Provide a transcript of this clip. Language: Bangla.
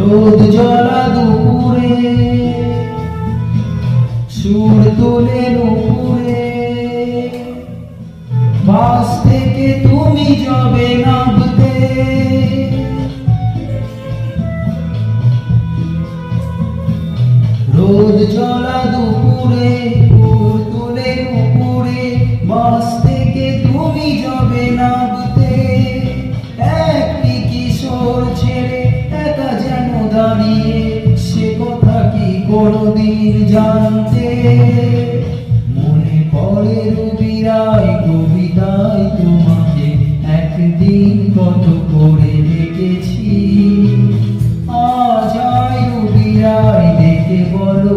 রোদ জ্বলা দুপুরে সুর তোলে নুপুরে, বাস থেকে তুমি যাবে নামতে। রোদ জ্বলা দুপুরে সুর তোলে নুপুরে, বাস থেকে তুমি যাবে নামতে। একটি কিশোর ছেড়ে একা যেন দাঁড়িয়ে, সে কথা কি কোনদিন জানতে? মনে পড়ে রবি রায় কবিতায় তোমাকে একদিন কত করে দেখেছি। আজ আয় রবি রায় দেখে বলো